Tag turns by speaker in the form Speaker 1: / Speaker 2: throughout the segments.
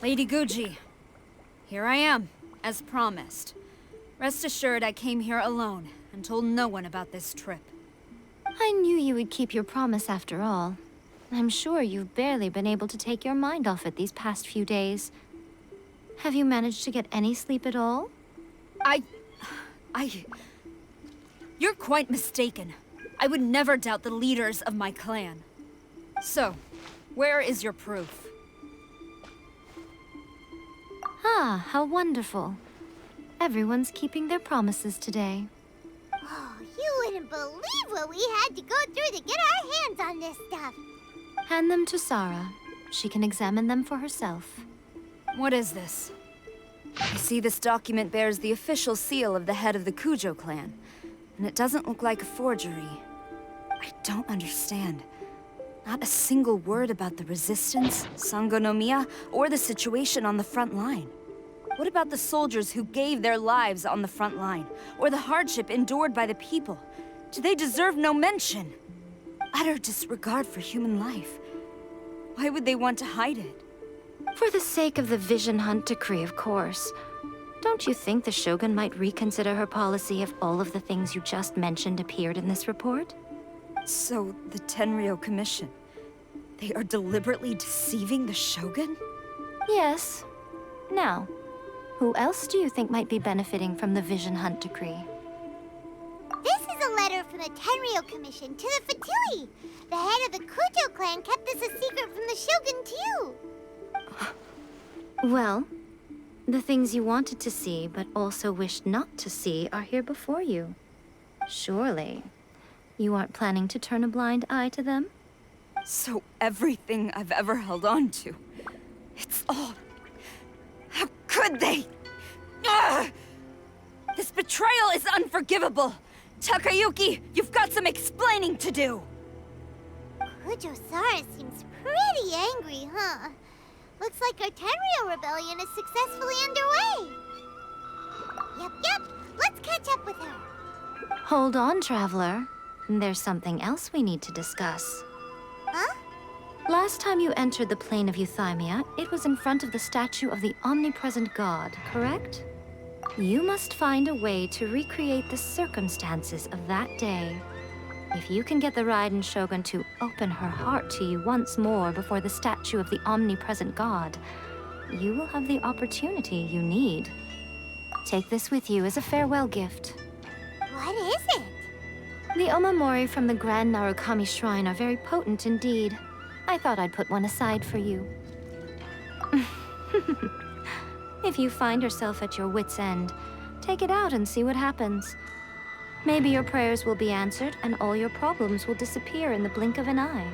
Speaker 1: Lady Guji, here I am, as promised. Rest assured I came here alone and told no one about this trip.
Speaker 2: I knew you would keep your promise after all. I'm sure you've barely been able to take your mind off it these past few days. Have you managed to get any sleep at all?
Speaker 1: You're quite mistaken. I would never doubt the leaders of my clan. So, where is your proof?
Speaker 2: Ah, how wonderful. Everyone's keeping their promises today.
Speaker 3: Oh, you wouldn't believe what we had to go through to get our hands on this stuff.
Speaker 2: Hand them to Sarah. She can examine them for herself.
Speaker 1: What is this? I see this document bears the official seal of the head of the Kujo clan, and it doesn't look like a forgery. I don't understand. Not a single word about the resistance, Sangonomiya, or the situation on the front line. What about the soldiers who gave their lives on the front line, or the hardship endured by the people? Do they deserve no mention? Utter disregard for human life. Why would they want to hide it?
Speaker 2: For the sake of the Vision Hunt decree, of course. Don't you think the Shogun might reconsider her policy if all of the things you just mentioned appeared in this report?
Speaker 1: So, the Tenryou Commission, they are deliberately deceiving the Shogun?
Speaker 2: Yes. Now, who else do you think might be benefiting from the Vision Hunt decree?
Speaker 3: This is a letter from the Tenryou Commission to the Fatui. The head of the Kujo clan kept this a secret from the Shogun, too.
Speaker 2: Well, the things you wanted to see but also wished not to see are here before you. Surely, you aren't planning to turn a blind eye to them?
Speaker 1: So everything I've ever held on to, it's all... How could they? Ugh! This betrayal is unforgivable! Takayuki, you've got some explaining to do!
Speaker 3: Kujo Sara seems pretty angry, huh? Looks like our Tenryou rebellion is successfully underway. Yep. Let's catch up with her.
Speaker 2: Hold on, Traveler. There's something else we need to discuss.
Speaker 3: Huh?
Speaker 2: Last time you entered the plane of Euthymia, it was in front of the statue of the Omnipresent God, correct? You must find a way to recreate the circumstances of that day. If you can get the Raiden Shogun to open her heart to you once more before the statue of the Omnipresent God, you will have the opportunity you need. Take this with you as a farewell gift.
Speaker 3: What is it?
Speaker 2: The omamori from the Grand Narukami Shrine are very potent indeed. I thought I'd put one aside for you. If you find yourself at your wit's end, take it out and see what happens. Maybe your prayers will be answered and all your problems will disappear in the blink of an eye.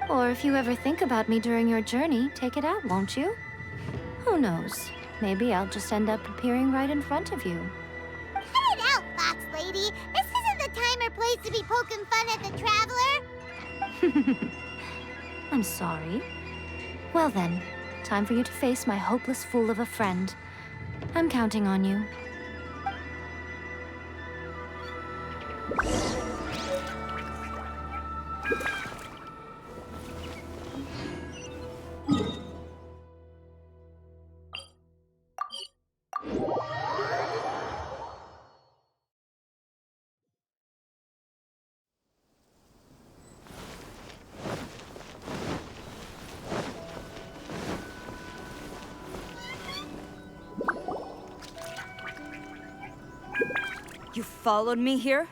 Speaker 2: Or if you ever think about me during your journey, take it out, won't you? Who knows? Maybe I'll just end up appearing right in front of you.
Speaker 3: Cut it out, Fox Lady. This isn't the time or place to be poking fun at the Traveler.
Speaker 2: I'm sorry. Well then, time for you to face my hopeless fool of a friend. I'm counting on you.
Speaker 1: You followed me here?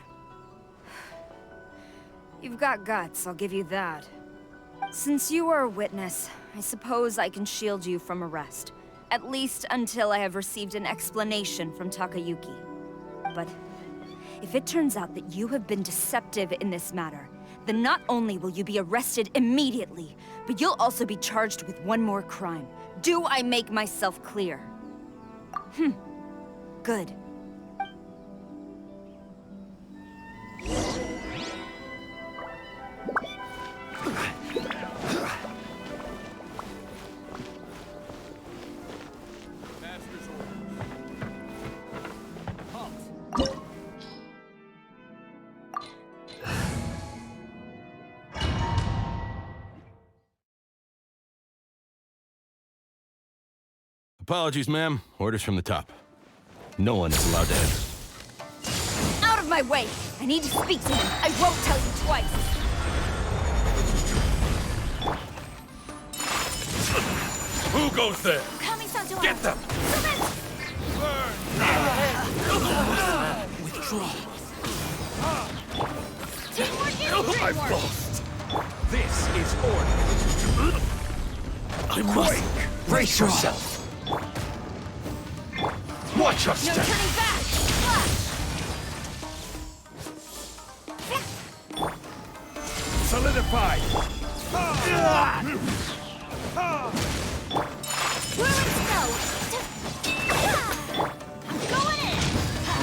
Speaker 1: You've got guts, I'll give you that. Since you are a witness, I suppose I can shield you from arrest. At least until I have received an explanation from Takayuki. But if it turns out that you have been deceptive in this matter, then not only will you be arrested immediately, but you'll also be charged with one more crime. Do I make myself clear? Good.
Speaker 4: Apologies, ma'am. Orders from the top. No one is allowed to enter.
Speaker 1: Out of my way! I need to speak to him. I won't tell you twice.
Speaker 4: Who goes there?
Speaker 1: Get them!
Speaker 4: Withdraw.
Speaker 5: I've lost. This is order.
Speaker 4: I must.
Speaker 5: Brace yourself. Watch your
Speaker 1: No
Speaker 5: step.
Speaker 1: turning back!
Speaker 5: Solidify.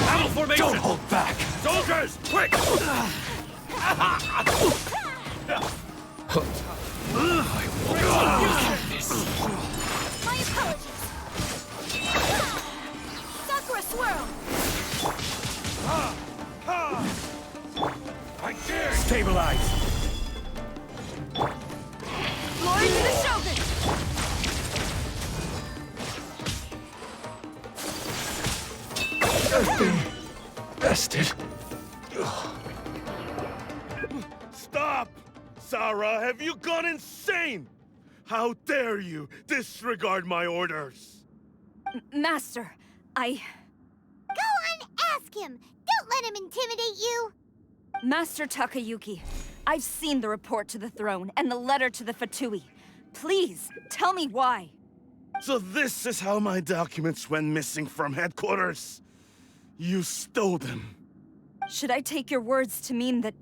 Speaker 4: Battle formation!
Speaker 5: Don't hold back.
Speaker 4: Soldiers, quick!
Speaker 3: My apologies. Sakura swirl.
Speaker 4: I dare!
Speaker 5: Stabilize.
Speaker 1: Glory to the Shogun!
Speaker 5: I've been bested.
Speaker 6: Stop! Sarah, have you gone insane? How dare you disregard my orders?
Speaker 1: Master,
Speaker 3: Go on, ask him. Don't let him intimidate you.
Speaker 1: Master Takayuki, I've seen the report to the throne and the letter to the Fatui. Please, tell me why.
Speaker 6: So this is how my documents went missing from headquarters? You stole them.
Speaker 1: Should I take your words to mean that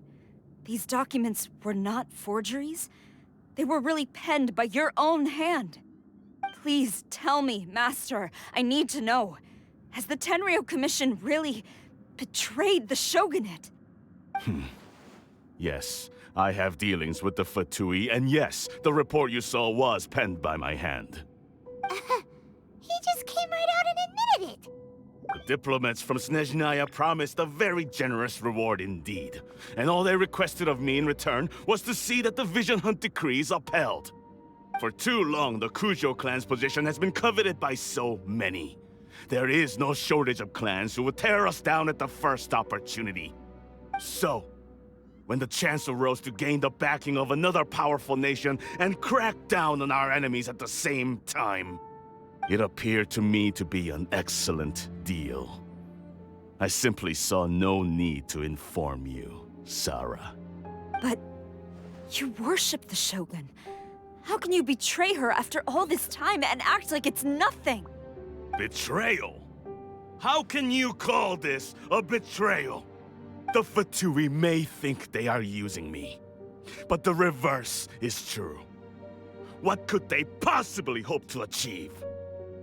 Speaker 1: these documents were not forgeries? They were really penned by your own hand. Please tell me, Master. I need to know. Has the Tenryou Commission really betrayed the Shogunate?
Speaker 6: Yes, I have dealings with the Fatui, and yes, the report you saw was penned by my hand.
Speaker 3: He just came right out and admitted it.
Speaker 6: The diplomats from Snezhnaya promised a very generous reward indeed, and all they requested of me in return was to see that the Vision Hunt decree is upheld. For too long, the Kujo clan's position has been coveted by so many. There is no shortage of clans who would tear us down at the first opportunity. So, when the chance arose to gain the backing of another powerful nation and crack down on our enemies at the same time, it appeared to me to be an excellent deal. I simply saw no need to inform you, Sarah.
Speaker 1: But you worship the Shogun. How can you betray her after all this time and act like it's nothing?
Speaker 6: Betrayal? How can you call this a betrayal? The Fatui may think they are using me, but the reverse is true. What could they possibly hope to achieve?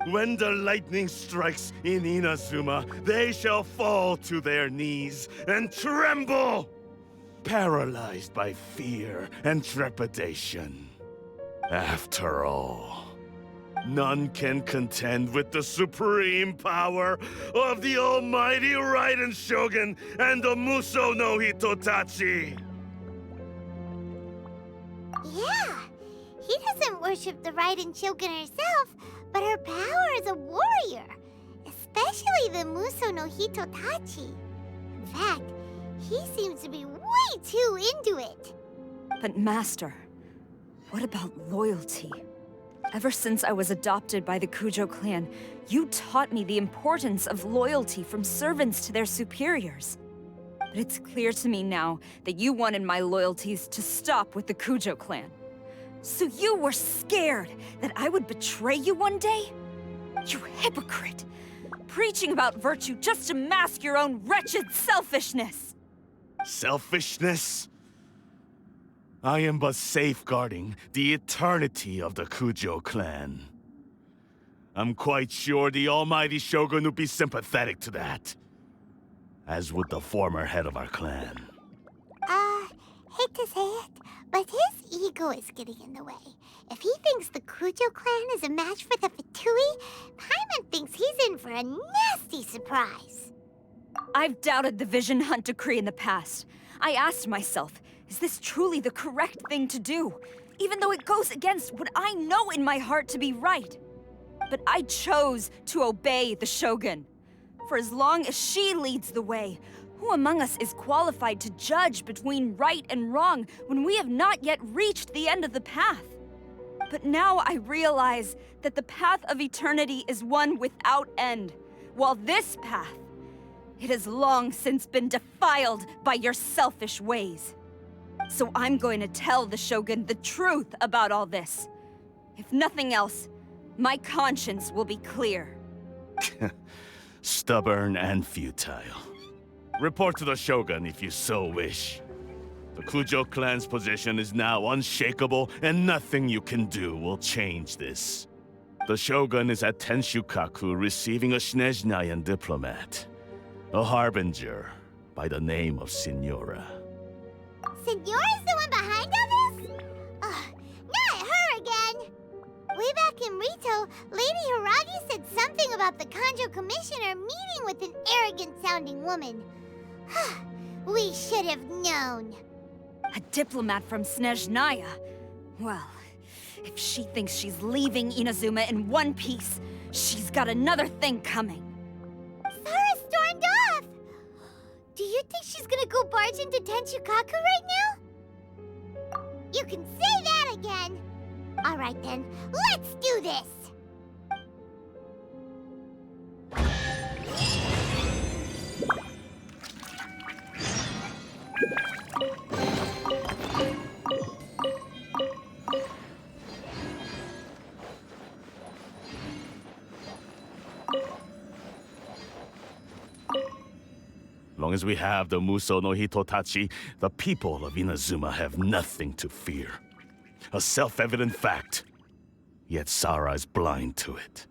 Speaker 6: When the lightning strikes in Inazuma, they shall fall to their knees and tremble, paralyzed by fear and trepidation. After all, none can contend with the supreme power of the almighty Raiden Shogun and the Muso no Hitotachi.
Speaker 3: Yeah, he doesn't worship the Raiden Shogun herself, but her power as a warrior, especially the Muso no Hitotachi. In fact, he seems to be way too into it.
Speaker 1: But Master, what about loyalty? Ever since I was adopted by the Kujo clan, you taught me the importance of loyalty from servants to their superiors. But it's clear to me now that you wanted my loyalties to stop with the Kujo clan. So you were scared that I would betray you one day? You hypocrite! Preaching about virtue just to mask your own wretched selfishness!
Speaker 6: Selfishness? I am but safeguarding the eternity of the Kujo clan. I'm quite sure the almighty Shogun would be sympathetic to that. As would the former head of our clan.
Speaker 3: Hate to say it, but his ego is getting in the way. If he thinks the Kujo clan is a match for the Fatui, Paimon thinks he's in for a nasty surprise.
Speaker 1: I've doubted the Vision Hunt decree in the past. I asked myself, is this truly the correct thing to do? Even though it goes against what I know in my heart to be right. But I chose to obey the Shogun. For as long as she leads the way, who among us is qualified to judge between right and wrong when we have not yet reached the end of the path? But now I realize that the path of eternity is one without end, while this path, it has long since been defiled by your selfish ways. So I'm going to tell the Shogun the truth about all this. If nothing else, my conscience will be clear.
Speaker 6: Stubborn and futile. Report to the Shogun if you so wish. The Kujo clan's position is now unshakable, and nothing you can do will change this. The Shogun is at Tenshukaku receiving a Snezhnayan diplomat, a harbinger by the name of Signora.
Speaker 3: Signora's the one behind all this? Ugh, not her again! Way back in Rito, Lady Hiragi said something about the Kanjo Commissioner meeting with an arrogant-sounding woman. We should have known.
Speaker 1: A diplomat from Snezhnaya? Well, if she thinks she's leaving Inazuma in one piece, she's got another thing coming.
Speaker 3: Sara stormed off! Do you think she's gonna go barge into Tenshukaku right now? You can say that again! Alright then, let's do this!
Speaker 6: Long as we have the Muso no Hitotachi, the people of Inazuma have nothing to fear. A self-evident fact. Yet Sara is blind to it.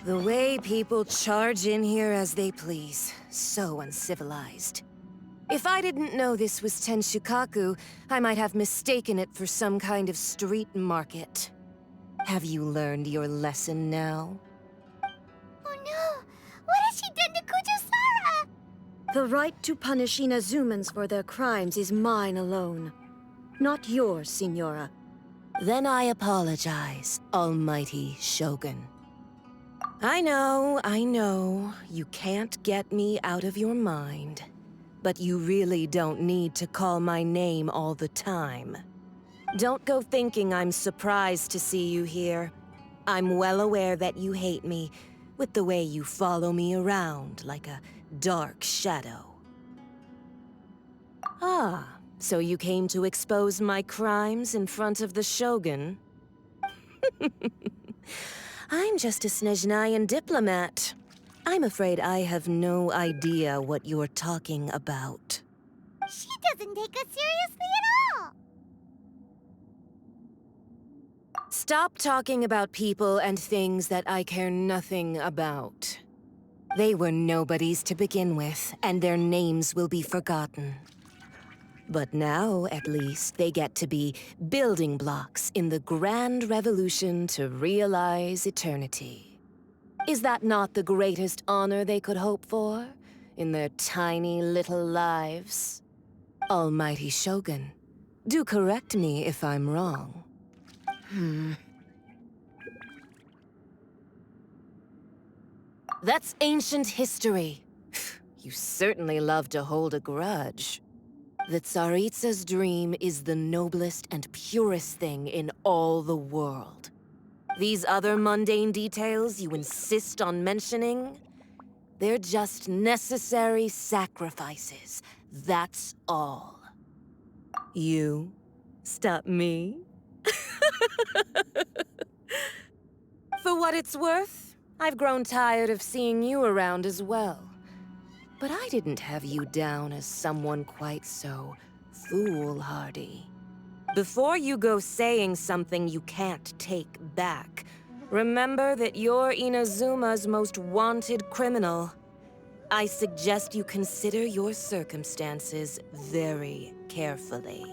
Speaker 7: The way people charge in here as they please. So uncivilized. If I didn't know this was Tenshukaku, I might have mistaken it for some kind of street market. Have you learned your lesson now?
Speaker 3: Oh no! What has she done to Kujo-Sara?
Speaker 8: The right to punish Inazumans for their crimes is mine alone. Not yours, Signora.
Speaker 7: Then I apologize, Almighty Shogun. I know, you can't get me out of your mind. But you really don't need to call my name all the time. Don't go thinking I'm surprised to see you here. I'm well aware that you hate me, with the way you follow me around like a dark shadow. Ah, so you came to expose my crimes in front of the Shogun? I'm just a Snezhnayan diplomat. I'm afraid I have no idea what you're talking about.
Speaker 3: She doesn't take us seriously at all!
Speaker 7: Stop talking about people and things that I care nothing about. They were nobodies to begin with, and their names will be forgotten. But now, at least, they get to be building blocks in the grand revolution to realize eternity. Is that not the greatest honor they could hope for in their tiny little lives? Almighty Shogun, do correct me if I'm wrong. That's ancient history. You certainly love to hold a grudge. The Tsaritsa's dream is the noblest and purest thing in all the world. These other mundane details you insist on mentioning, they're just necessary sacrifices. That's all. You stop me? For what it's worth, I've grown tired of seeing you around as well. But I didn't have you down as someone quite so foolhardy. Before you go saying something you can't take back, remember that you're Inazuma's most wanted criminal. I suggest you consider your circumstances very carefully.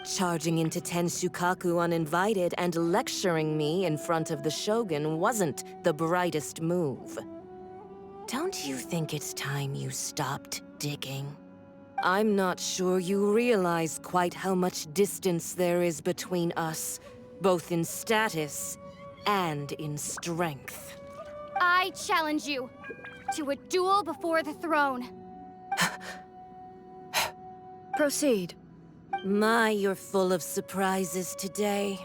Speaker 7: Charging into Tenshukaku uninvited and lecturing me in front of the Shogun wasn't the brightest move. Don't you think it's time you stopped digging? I'm not sure you realize quite how much distance there is between us, both in status and in strength.
Speaker 3: I challenge you to a duel before the throne.
Speaker 8: Proceed.
Speaker 7: My, you're full of surprises today.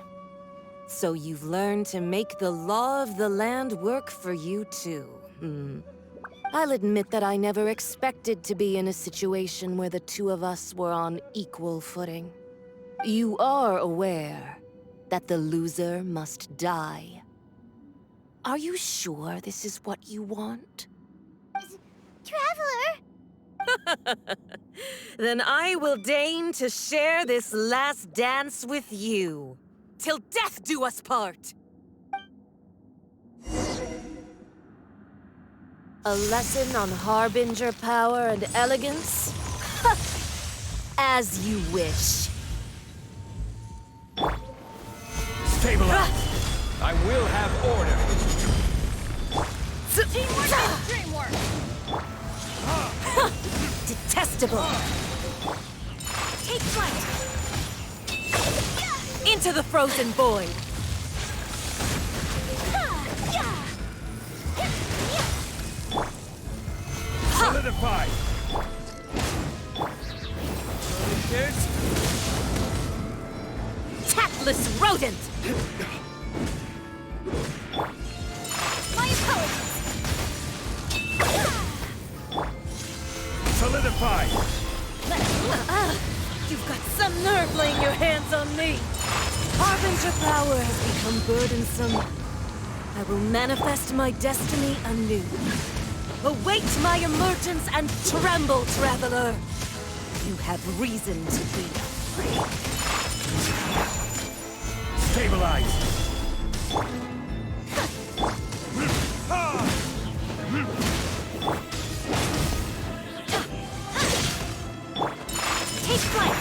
Speaker 7: So you've learned to make the law of the land work for you too. I'll admit that I never expected to be in a situation where the two of us were on equal footing. You are aware that the loser must die. Are you sure this is what you want?
Speaker 3: Traveler!
Speaker 7: Then I will deign to share this last dance with you. Till death do us part! A lesson on Harbinger power and elegance? As you wish.
Speaker 5: Stabilize! I will have order!
Speaker 3: Dreamwork!
Speaker 7: Detestable!
Speaker 3: Take flight!
Speaker 7: Into the frozen void!
Speaker 5: Solidified!
Speaker 7: Tactless rodent!
Speaker 3: My apologies!
Speaker 5: Solidified!
Speaker 7: You've got some nerve laying your hands on me! Harbinger power has become burdensome. I will manifest my destiny anew. Await my emergence and tremble, traveler! You have reason to be afraid.
Speaker 5: Stabilize!
Speaker 3: Take flight!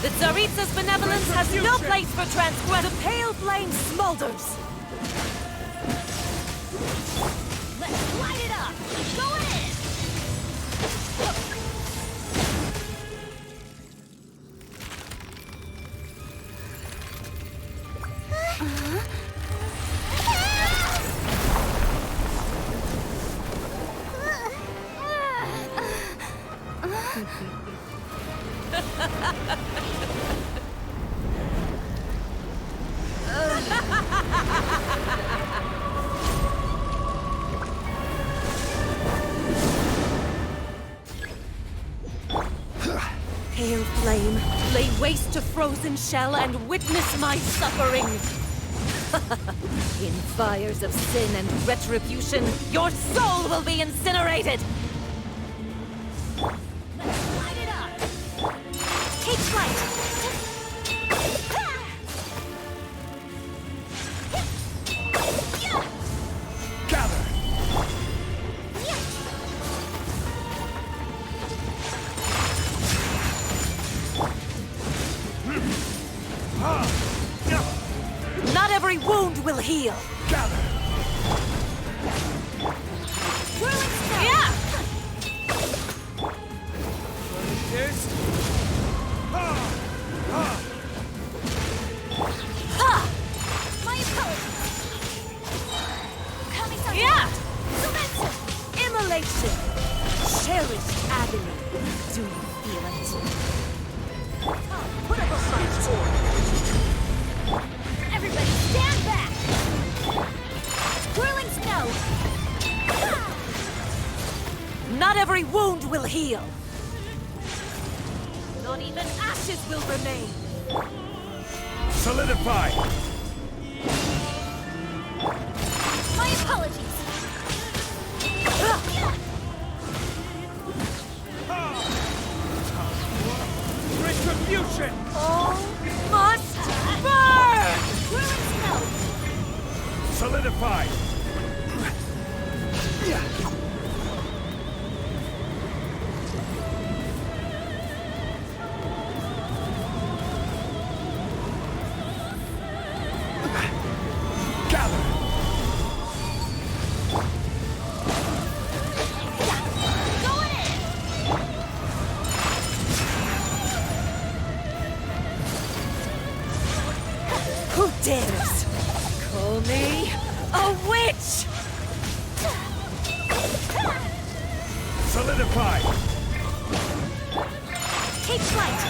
Speaker 7: The Tsaritsa's benevolence has no place for transgress. The pale flame smolders.
Speaker 3: Let's light it up! Going in!
Speaker 7: Pale flame, lay waste to frozen shell and witness my suffering. In fires of sin and retribution, your soul will be incinerated!
Speaker 2: Let's light it up! Take flight!
Speaker 5: Gather!
Speaker 7: Not every wound will heal!
Speaker 5: Gather!
Speaker 7: Yeah!
Speaker 5: This?
Speaker 2: My apologies! Coming to
Speaker 7: Yeah!
Speaker 2: Immolation!
Speaker 7: Cherished agony. Do you feel it?
Speaker 2: Put up a fight! Everybody stand back! Whirling snow!
Speaker 7: Not every wound will heal! Not even ashes will remain!
Speaker 5: Solidify!
Speaker 2: My apologies!
Speaker 5: Retribution!
Speaker 7: All must burn!
Speaker 2: Whirling snow!
Speaker 5: Solidify! Gather!
Speaker 2: Going in!
Speaker 7: Who dares call me a witch?
Speaker 5: Solidify!
Speaker 2: Take flight!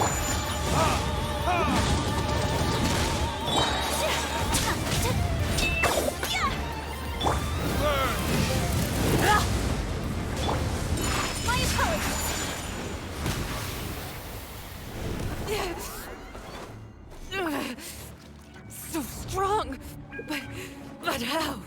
Speaker 2: My apologies!
Speaker 7: So strong, but how?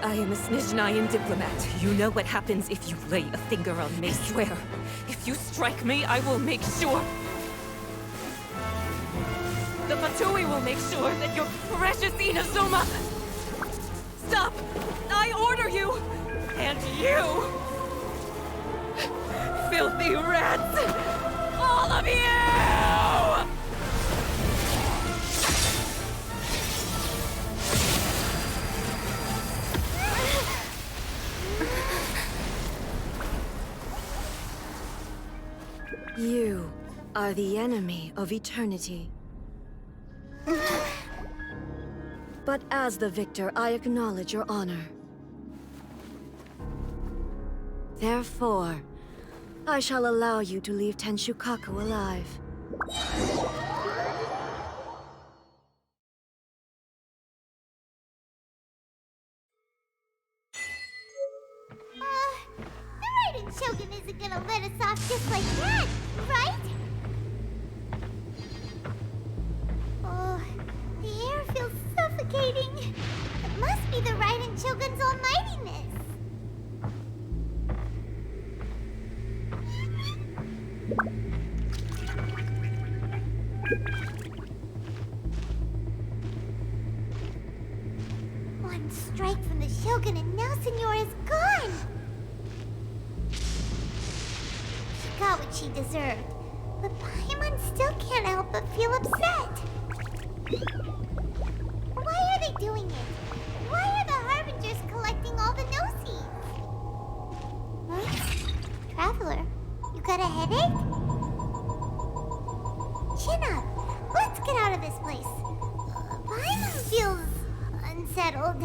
Speaker 7: I am a Snezhnayan diplomat. You know what happens if you lay a finger on me. I swear, if you strike me, I will make sure. The Fatui will make sure that your precious Inazuma... Stop! I order you! And you! Filthy rats! All of you!
Speaker 8: You are the enemy of eternity. But as the victor, I acknowledge your honor. Therefore, I shall allow you to leave Tenshukaku alive.
Speaker 3: The Raiden Shogun isn't gonna let us off just like that, right? Oh, the air feels suffocating. It must be the Raiden Shogun's almightiness. One strike from the Shogun and now Senora is gone! She got what she deserved, but Paimon still can't help but feel upset. Why are they doing it? Why are the Harbingers collecting all the no-seeds? Huh? Traveler, you got a headache? Chin up. Let's get out of this place. Paimon feels unsettled.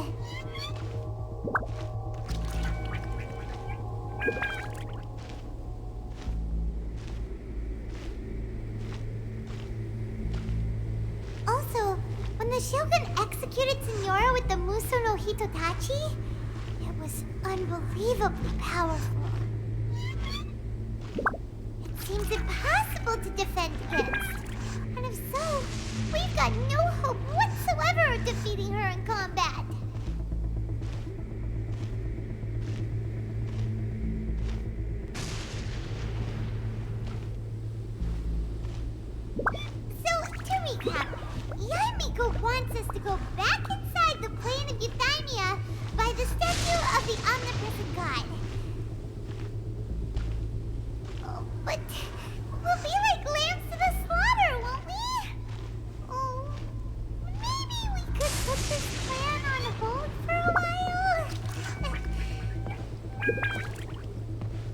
Speaker 3: the Shogun executed Senora with the Muso no Hitotachi, it was unbelievably powerful. It seems impossible to defend against. And if so, we've got no hope whatsoever of defeating her in combat. So, to recap, Yaimiko wants us to go back inside the plane of Euthymia by the statue of the Omnipresent God. Oh, but we'll be like lambs to the slaughter, won't we? Oh, maybe we could put this plan on hold for a while?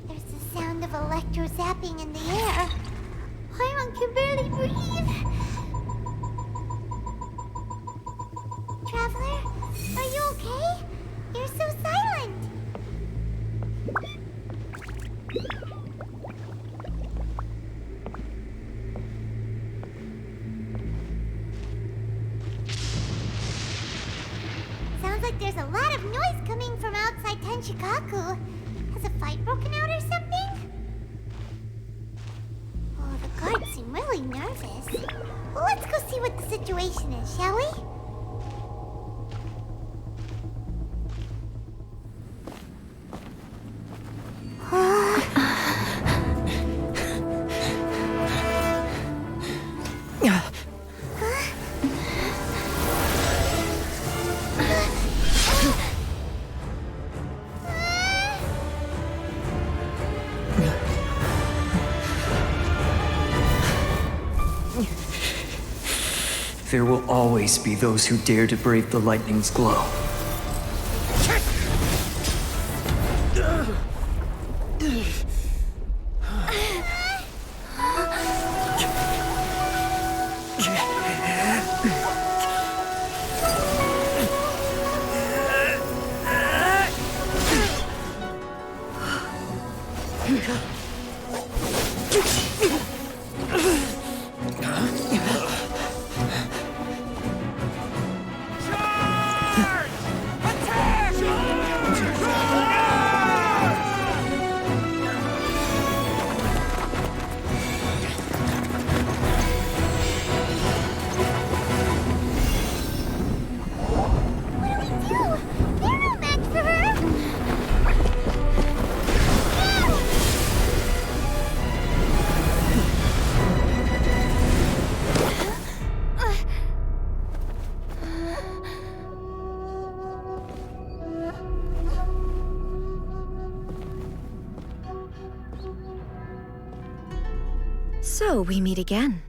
Speaker 3: There's the sound of electro zapping in the air. Paimon can barely breathe. Traveler, are you okay? You're so silent. Sounds like there's a lot of noise coming from outside Tenshikaku. Has a fight broken out or something? Oh, the guards seem really nervous. Well, let's go see what the situation is, shall we?
Speaker 9: There will always be those who dare to brave the lightning's glow.
Speaker 8: So we meet again.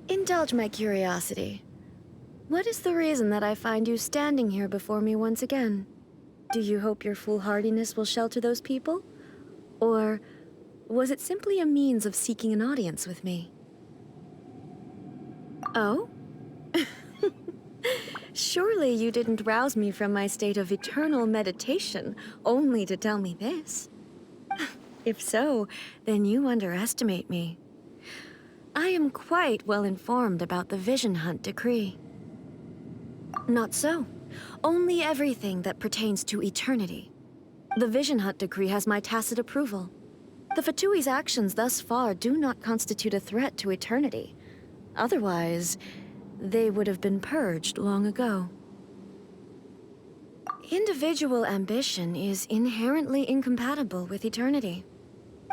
Speaker 8: Indulge my curiosity. What is the reason that I find you standing here before me once again? Do you hope your foolhardiness will shelter those people? Or was it simply a means of seeking an audience with me? Oh? Surely you didn't rouse me from my state of eternal meditation only to tell me this. If so, then you underestimate me. I am quite well informed about the Vision Hunt decree. Not so. Only everything that pertains to eternity. The Vision Hunt decree has my tacit approval. The Fatui's actions thus far do not constitute a threat to eternity. Otherwise, they would have been purged long ago. Individual ambition is inherently incompatible with eternity.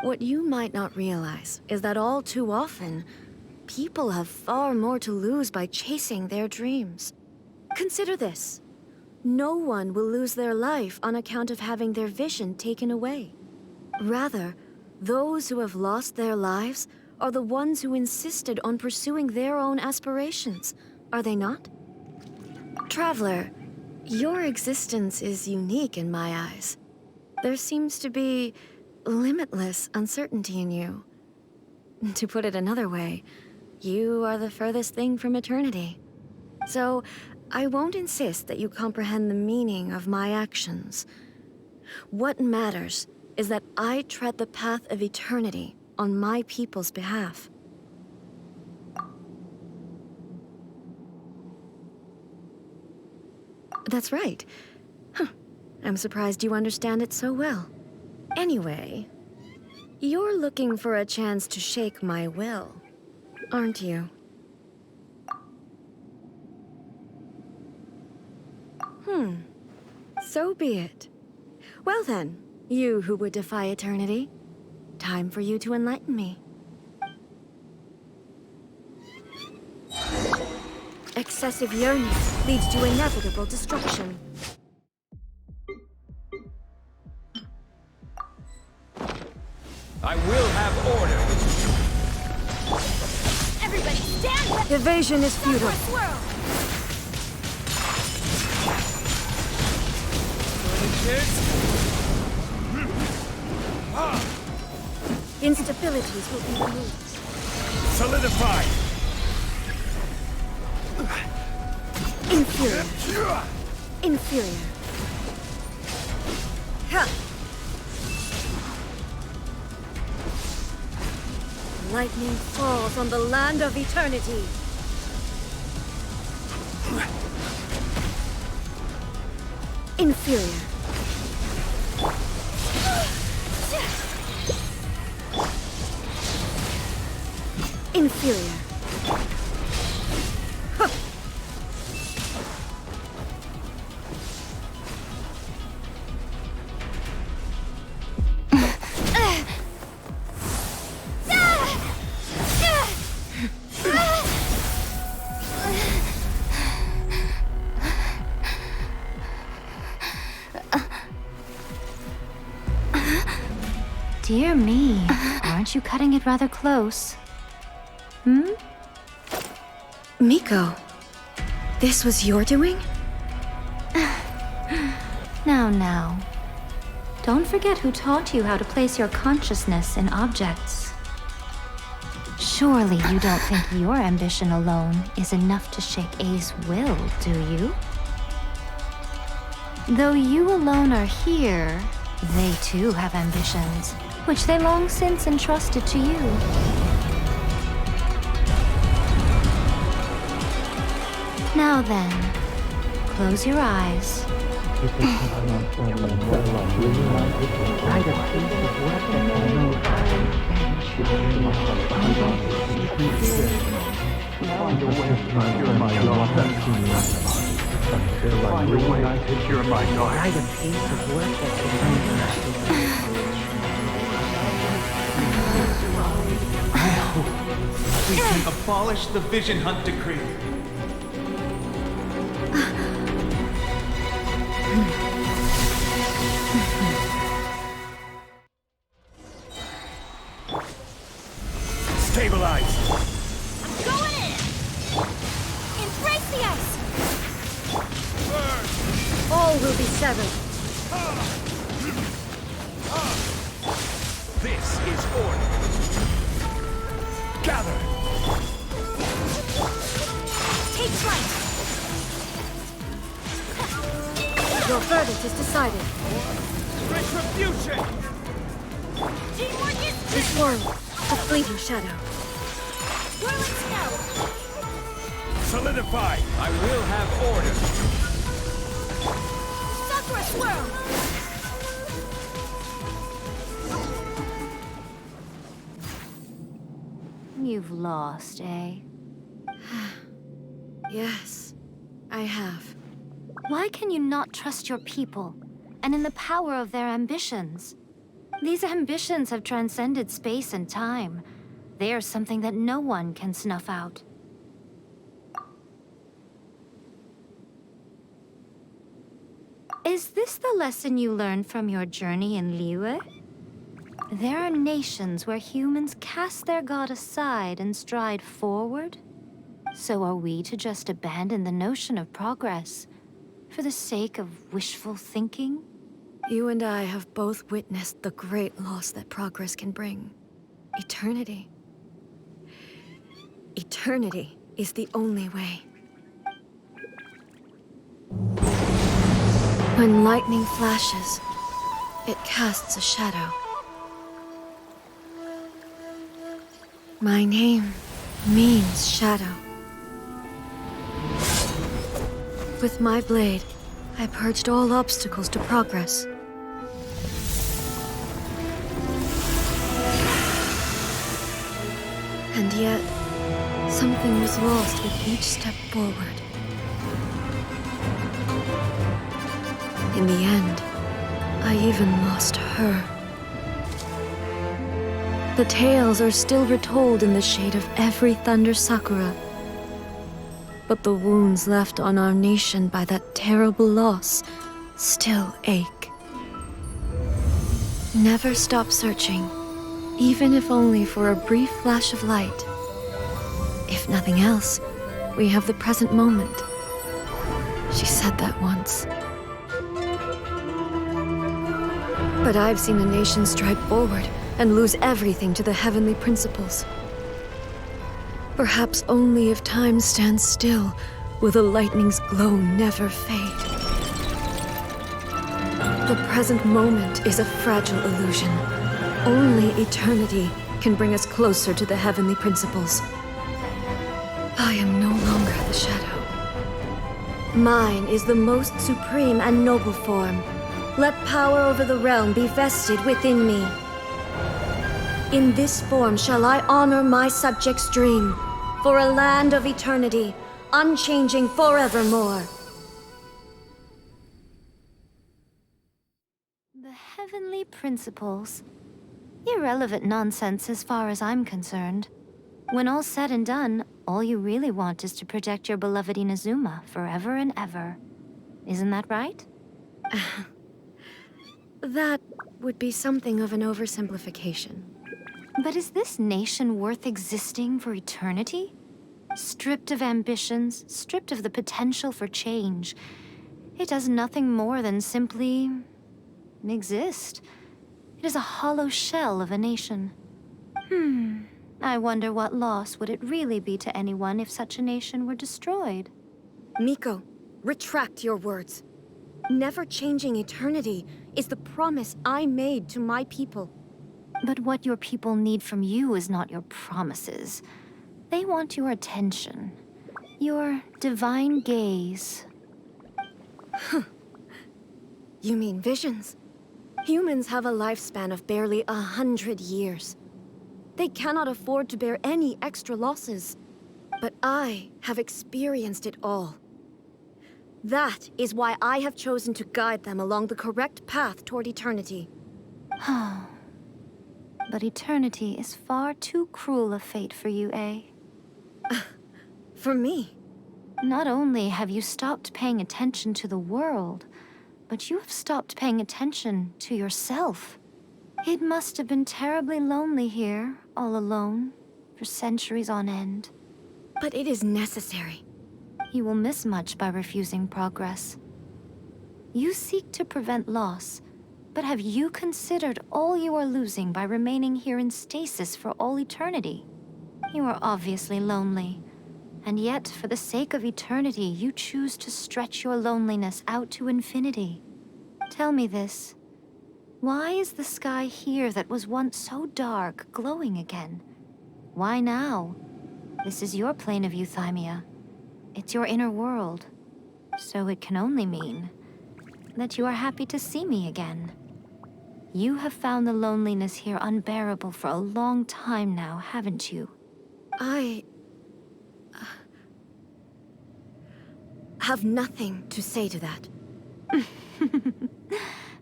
Speaker 8: What you might not realize is that all too often, people have far more to lose by chasing their dreams. Consider this. No one will lose their life on account of having their vision taken away. Rather, those who have lost their lives are the ones who insisted on pursuing their own aspirations, are they not? Traveler, your existence is unique in my eyes. There seems to be limitless uncertainty in you. To put it another way, you are the furthest thing from eternity. So, I won't insist that you comprehend the meaning of my actions. What matters is that I tread the path of eternity on my people's behalf. That's right. Huh. I'm surprised you understand it so well. Anyway, you're looking for a chance to shake my will, aren't you? So be it. Well then, you who would defy eternity, time for you to enlighten me. Excessive yearning leads to inevitable destruction.
Speaker 5: I will have order.
Speaker 3: Everybody stand back!
Speaker 8: Evasion is futile.
Speaker 3: Swirl!
Speaker 8: Instabilities will be removed.
Speaker 6: Solidify!
Speaker 8: Inferior. Inferior. Ha! Lightning falls on the land of eternity. Inferior. Inferior. Huh.
Speaker 2: Dear me, aren't you cutting it rather close?
Speaker 8: Miko, this was your doing?
Speaker 2: Now. Don't forget who taught you how to place your consciousness in objects. Surely you don't think your ambition alone is enough to shake A's will, do you? Though you alone are here, they too have ambitions, which they long since entrusted to you. Now then, close your eyes.
Speaker 10: We can abolish the Vision Hunt Decree.
Speaker 6: Stabilize!
Speaker 3: I'm going in! Embrace the ice!
Speaker 8: All will be severed.
Speaker 5: This is order.
Speaker 6: Gather!
Speaker 3: Take flight!
Speaker 8: Your verdict is decided.
Speaker 5: Retribution!
Speaker 3: Teamwork is
Speaker 8: This one, the fleeting shadow.
Speaker 3: whirling snow!
Speaker 6: Solidify!
Speaker 5: I will have order.
Speaker 3: Sakura swirl!
Speaker 2: You've lost, eh?
Speaker 8: Yes, I have.
Speaker 2: Why can you not trust your people, and in the power of their ambitions? These ambitions have transcended space and time. They are something that no one can snuff out. Is this the lesson you learned from your journey in Liyue? There are nations where humans cast their god aside and stride forward. So are we to just abandon the notion of progress for the sake of wishful thinking?
Speaker 8: You and I have both witnessed the great loss that progress can bring. Eternity. Eternity is the only way. When lightning flashes, It casts a shadow. My name means shadow. With my blade, I purged all obstacles to progress. And yet, something was lost with each step forward. In the end, I even lost her. The tales are still retold in the shade of every Thunder Sakura. But the wounds left on our nation by that terrible loss still ache. Never stop searching, even if only for a brief flash of light. If nothing else, we have the present moment. She said that once. But I've seen a nation stride forward and lose everything to the heavenly principles. Perhaps only if time stands still will the lightning's glow never fade. The present moment is a fragile illusion. Only eternity can bring us closer to the heavenly principles. I am no longer the shadow. Mine is the most supreme and noble form. Let power over the realm be vested within me. In this form shall I honor my subjects' dream, for a land of eternity, unchanging forevermore.
Speaker 2: The heavenly principles. Irrelevant nonsense as far as I'm concerned. When all's said and done, all you really want is to protect your beloved Inazuma forever and ever. Isn't that right?
Speaker 8: That would be something of an oversimplification.
Speaker 2: But is this nation worth existing for eternity? Stripped of ambitions, stripped of the potential for change. It does nothing more than simply exist. It is a hollow shell of a nation. I wonder what loss would it really be to anyone if such a nation were destroyed?
Speaker 8: Miko, retract your words. Never changing eternity is the promise I made to my people.
Speaker 2: But what your people need from you is not your promises. They want your attention. Your divine gaze.
Speaker 8: You mean visions? Humans have a lifespan of barely 100 years. They cannot afford to bear any extra losses. But I have experienced it all. That is why I have chosen to guide them along the correct path toward eternity.
Speaker 2: But eternity is far too cruel a fate for you, eh?
Speaker 8: For me?
Speaker 2: Not only have you stopped paying attention to the world, but you have stopped paying attention to yourself. It must have been terribly lonely here, all alone, for centuries on end.
Speaker 8: But it is necessary.
Speaker 2: You will miss much by refusing progress. You seek to prevent loss, but have you considered all you are losing by remaining here in stasis for all eternity? You are obviously lonely, and yet for the sake of eternity, you choose to stretch your loneliness out to infinity. Tell me this. Why is the sky here that was once so dark glowing again? Why now? This is your plane of euthymia. It's your inner world. So it can only mean that you are happy to see me again. You have found the loneliness here unbearable for a long time now, haven't you?
Speaker 8: I have nothing to say to that.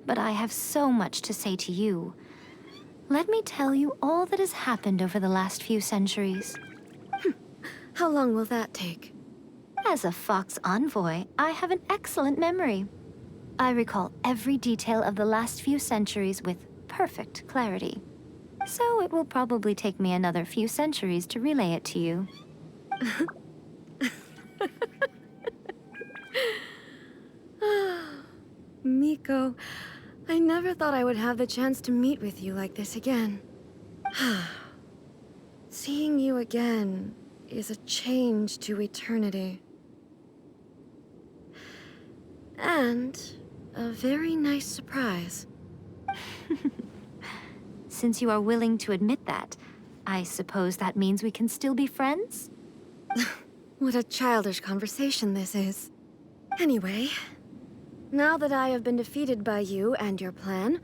Speaker 2: But I have so much to say to you. Let me tell you all that has happened over the last few centuries.
Speaker 8: How long will that take?
Speaker 2: As a Fox envoy, I have an excellent memory. I recall every detail of the last few centuries with perfect clarity. So it will probably take me another few centuries to relay it to you.
Speaker 8: Miko, I never thought I would have the chance to meet with you like this again. Seeing you again is a change to eternity. And a very nice surprise.
Speaker 2: Since you are willing to admit that, I suppose that means we can still be friends?
Speaker 8: What a childish conversation this is. Anyway, now that I have been defeated by you and your plan,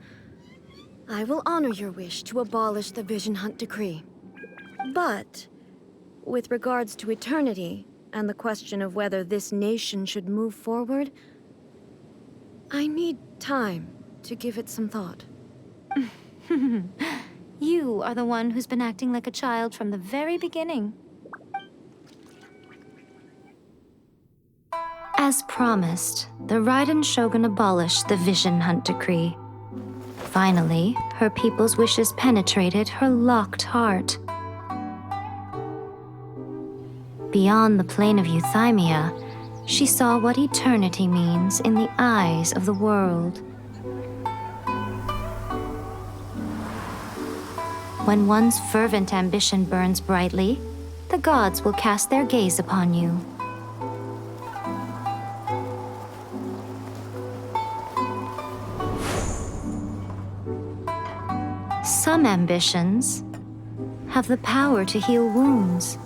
Speaker 8: I will honor your wish to abolish the Vision Hunt Decree. But, with regards to eternity, and the question of whether this nation should move forward, I need time to give it some thought.
Speaker 2: You are the one who's been acting like a child from the very beginning. As promised, the Raiden Shogun abolished the Vision Hunt Decree. Finally, her people's wishes penetrated her locked heart. Beyond the plane of Euthymia, she saw what eternity means in the eyes of the world. When one's fervent ambition burns brightly, the gods will cast their gaze upon you. Some ambitions have the power to heal wounds,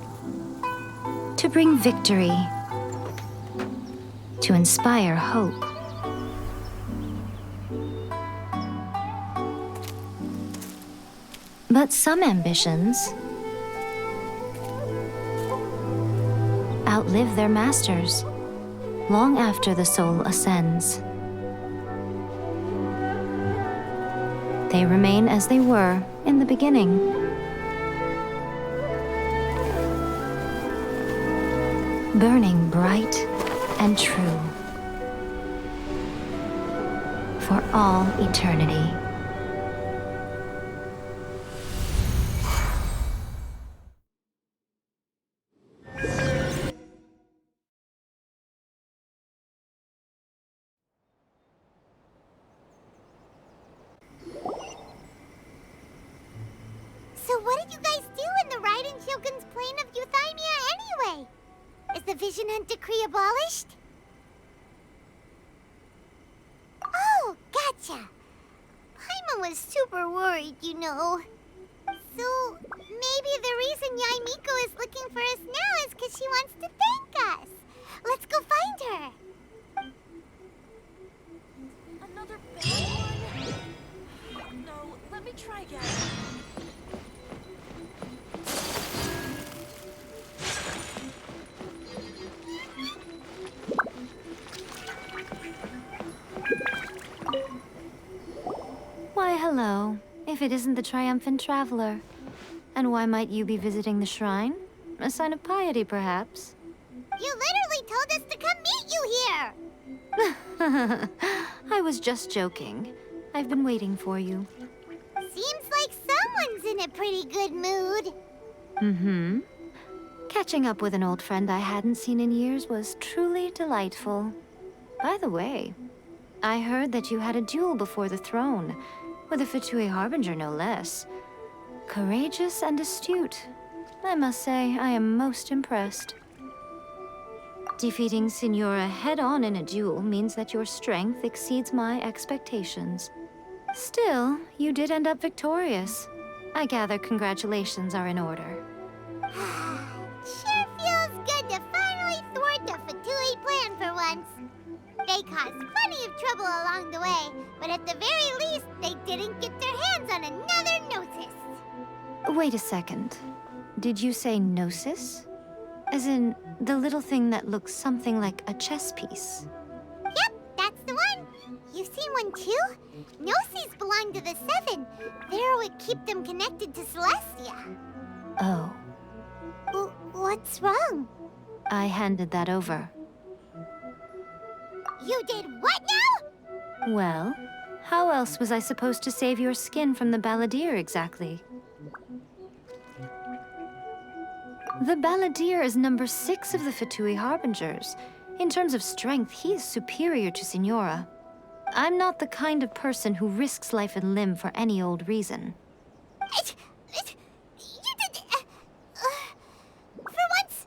Speaker 2: to bring victory, to inspire hope. But some ambitions outlive their masters long after the soul ascends. They remain as they were in the beginning. Burning bright and true for all eternity.
Speaker 3: So what did you guys do in the Raiden Shogun's plane of Euthymia anyway? Is the Vision Hunt Decree abolished? Oh, gotcha. Paimon was super worried, you know. So, maybe the reason Yaimiko is looking for us now is because she wants to thank us. Let's go find her.
Speaker 11: Another bad one? No, let me try again.
Speaker 2: Why, hello. If it isn't the triumphant traveler. And why might you be visiting the shrine? A sign of piety, perhaps?
Speaker 3: You literally told us to come meet you here!
Speaker 2: I was just joking. I've been waiting for you.
Speaker 3: Seems like someone's in a pretty good mood.
Speaker 2: Mm-hmm. Catching up with an old friend I hadn't seen in years was truly delightful. By the way, I heard that you had a duel before the throne, with a Fatui Harbinger no less. Courageous and astute. I must say, I am most impressed. Defeating Signora head-on in a duel means that your strength exceeds my expectations. Still, you did end up victorious. I gather congratulations are in order.
Speaker 3: Sure feels good to finally thwart the Fatui plan for once. They caused plenty of trouble along the way, but at the very least, they didn't get their hands on another Gnosis.
Speaker 2: Wait a second. Did you say Gnosis? As in, the little thing that looks something like a chess piece?
Speaker 3: Yep, that's the one. You seen one too? Gnosis belong to the Seven. They're what keep them connected to Celestia.
Speaker 2: Oh.
Speaker 3: What's wrong?
Speaker 2: I handed that over.
Speaker 3: You did what now?
Speaker 2: Well, how else was I supposed to save your skin from the Balladeer exactly? The Balladeer is number 6 of the Fatui Harbingers. In terms of strength, he is superior to Signora. I'm not the kind of person who risks life and limb for any old reason.
Speaker 3: You did... for once,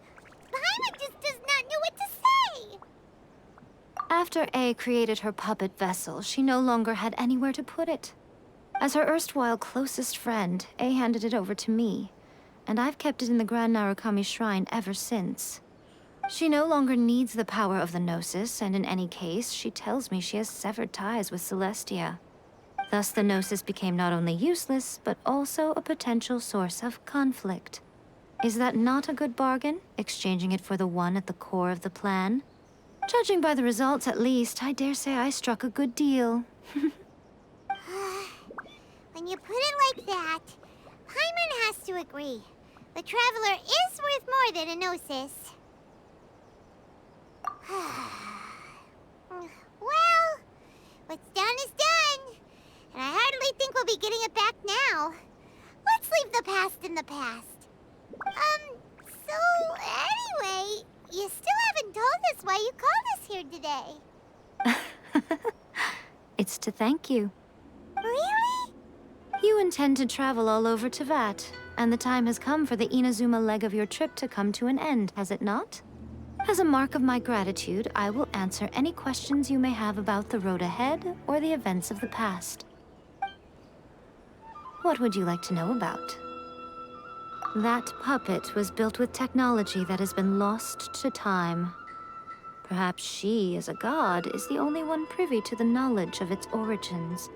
Speaker 3: Paimon just does not know what to say.
Speaker 2: After A created her puppet vessel, she no longer had anywhere to put it. As her erstwhile closest friend, A handed it over to me, and I've kept it in the Grand Narukami Shrine ever since. She no longer needs the power of the Gnosis, and in any case, she tells me she has severed ties with Celestia. Thus, the Gnosis became not only useless, but also a potential source of conflict. Is that not a good bargain, exchanging it for the one at the core of the plan? Judging by the results, at least, I dare say I struck a good deal.
Speaker 3: When you put it like that, Paimon has to agree. The Traveler is worth more than a Gnosis. Well, what's done is done. And I hardly think we'll be getting it back now. Let's leave the past in the past. So anyway, you still haven't told us why you called us here today.
Speaker 2: It's to thank you.
Speaker 3: Really?
Speaker 2: You intend to travel all over Teyvat, and the time has come for the Inazuma leg of your trip to come to an end, has it not? As a mark of my gratitude, I will answer any questions you may have about the road ahead or the events of the past. What would you like to know about? That puppet was built with technology that has been lost to time. Perhaps she, as a god, is the only one privy to the knowledge of its origins.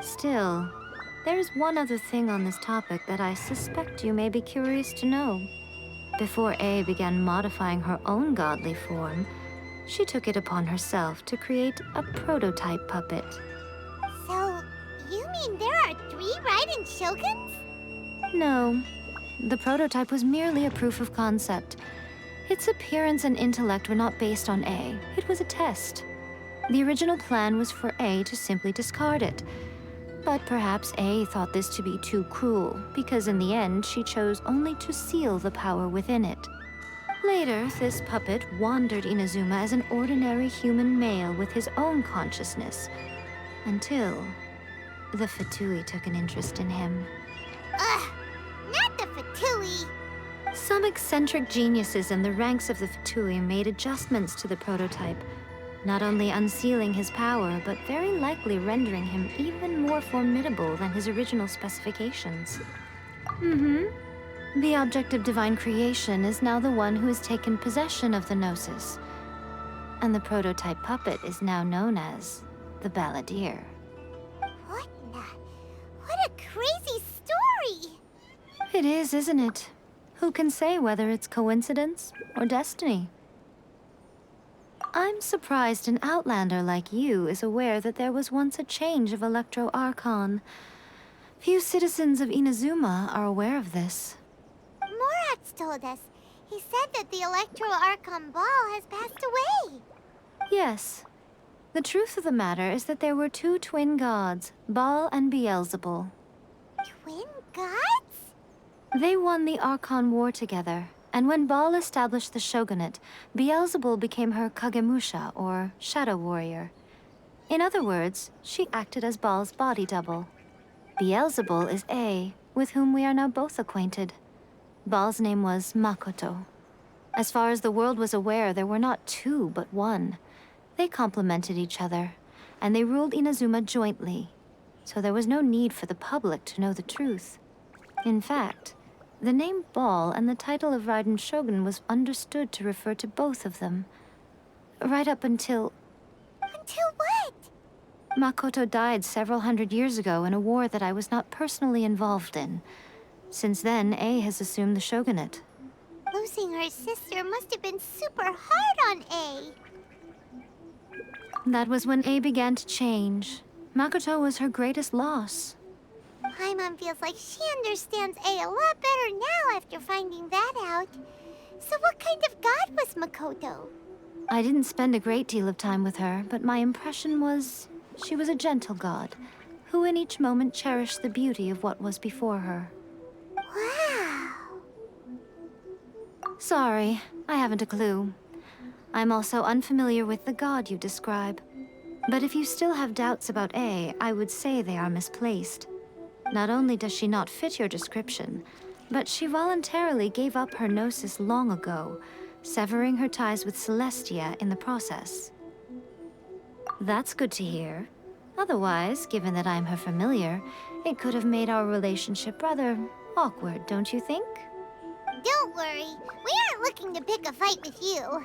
Speaker 2: Still, there is one other thing on this topic that I suspect you may be curious to know. Before A began modifying her own godly form, she took it upon herself to create a prototype puppet.
Speaker 3: So, you mean there are 3 Raiden Shoguns?
Speaker 2: No. The prototype was merely a proof of concept. Its appearance and intellect were not based on A. It was a test. The original plan was for A to simply discard it. But perhaps A thought this to be too cruel, because in the end she chose only to seal the power within it. Later, this puppet wandered Inazuma as an ordinary human male with his own consciousness, until the Fatui took an interest in him.
Speaker 3: Ugh! Not the Fatui!
Speaker 2: Some eccentric geniuses in the ranks of the Fatui made adjustments to the prototype, not only unsealing his power, but very likely rendering him even more formidable than his original specifications. The object of divine creation is now the one who has taken possession of the Gnosis, and the prototype puppet is now known as the Balladeer.
Speaker 3: What a crazy story!
Speaker 2: It is, isn't it? Who can say whether it's coincidence or destiny? I'm surprised an outlander like you is aware that there was once a change of Electro Archon. Few citizens of Inazuma are aware of this.
Speaker 3: Morat's told us. He said that the Electro Archon Ball has passed away.
Speaker 2: Yes. The truth of the matter is that there were 2 twin gods, Baal and Beelzebul.
Speaker 3: Twin gods?
Speaker 2: They won the Archon War together, and when Baal established the shogunate, Beelzebul became her Kagemusha, or shadow warrior. In other words, she acted as Baal's body double. Beelzebul is A, with whom we are now both acquainted. Baal's name was Makoto. As far as the world was aware, there were not 2, but 1. They complemented each other, and they ruled Inazuma jointly, so there was no need for the public to know the truth. In fact, the name Baal and the title of Raiden Shogun was understood to refer to both of them. Right up until...
Speaker 3: Until what?
Speaker 2: Makoto died several hundred years ago in a war that I was not personally involved in. Since then, A has assumed the shogunate.
Speaker 3: Losing her sister must have been super hard on A.
Speaker 2: That was when A began to change. Makoto was her greatest loss.
Speaker 3: Paimon feels like she understands A a lot better now after finding that out. So what kind of god was Makoto?
Speaker 2: I didn't spend a great deal of time with her, but my impression was she was a gentle god, who in each moment cherished the beauty of what was before her.
Speaker 3: Wow!
Speaker 2: Sorry, I haven't a clue. I'm also unfamiliar with the god you describe. But if you still have doubts about A, I would say they are misplaced. Not only does she not fit your description, but she voluntarily gave up her gnosis long ago, severing her ties with Celestia in the process. That's good to hear. Otherwise, given that I'm her familiar, it could have made our relationship rather awkward, don't you think?
Speaker 3: Don't worry, we aren't looking to pick a fight with you.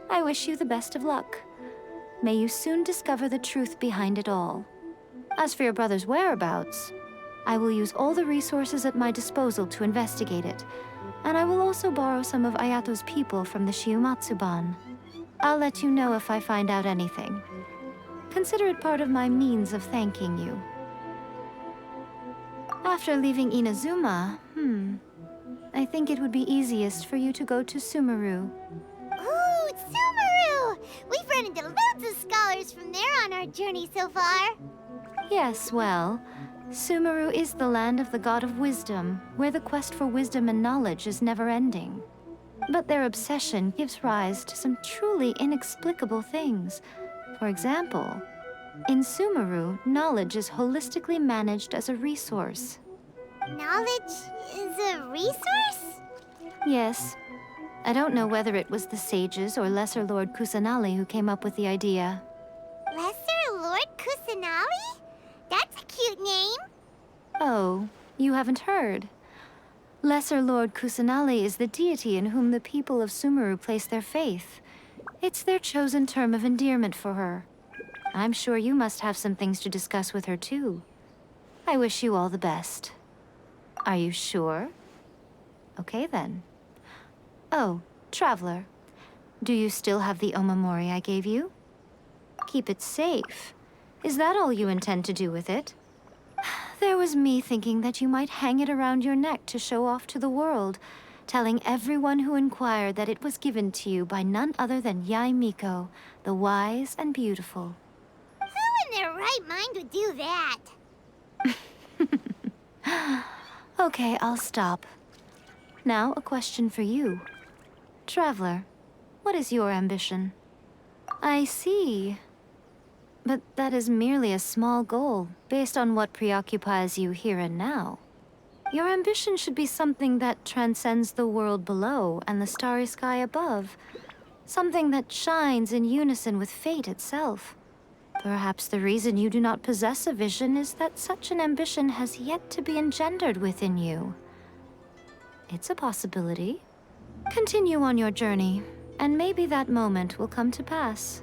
Speaker 2: I wish you the best of luck. May you soon discover the truth behind it all. As for your brother's whereabouts, I will use all the resources at my disposal to investigate it, and I will also borrow some of Ayato's people from the Shiumatsuban. I'll let you know if I find out anything. Consider it part of my means of thanking you. After leaving Inazuma, I think it would be easiest for you to go to Sumeru.
Speaker 3: Ooh, Sumeru! We've run into loads of scholars from there on our journey so far.
Speaker 2: Yes, well, Sumeru is the land of the god of wisdom, where the quest for wisdom and knowledge is never-ending. But their obsession gives rise to some truly inexplicable things. For example, in Sumeru, knowledge is holistically managed as a resource.
Speaker 3: Knowledge is a resource?
Speaker 2: Yes. I don't know whether it was the sages or Lesser Lord Kusanali who came up with the idea.
Speaker 3: Lesser Lord Kusanali? That's a cute name.
Speaker 2: Oh, you haven't heard. Lesser Lord Kusanali is the deity in whom the people of Sumeru place their faith. It's their chosen term of endearment for her. I'm sure you must have some things to discuss with her too. I wish you all the best. Are you sure? Okay then. Oh, Traveler. Do you still have the omamori I gave you? Keep it safe. Is that all you intend to do with it? There was me thinking that you might hang it around your neck to show off to the world, telling everyone who inquired that it was given to you by none other than Yae Miko, the wise and beautiful.
Speaker 3: Who in their right mind would do that?
Speaker 2: Okay, I'll stop. Now, a question for you. Traveler, what is your ambition? I see. But that is merely a small goal, based on what preoccupies you here and now. Your ambition should be something that transcends the world below and the starry sky above. Something that shines in unison with fate itself. Perhaps the reason you do not possess a vision is that such an ambition has yet to be engendered within you. It's a possibility. Continue on your journey, and maybe that moment will come to pass.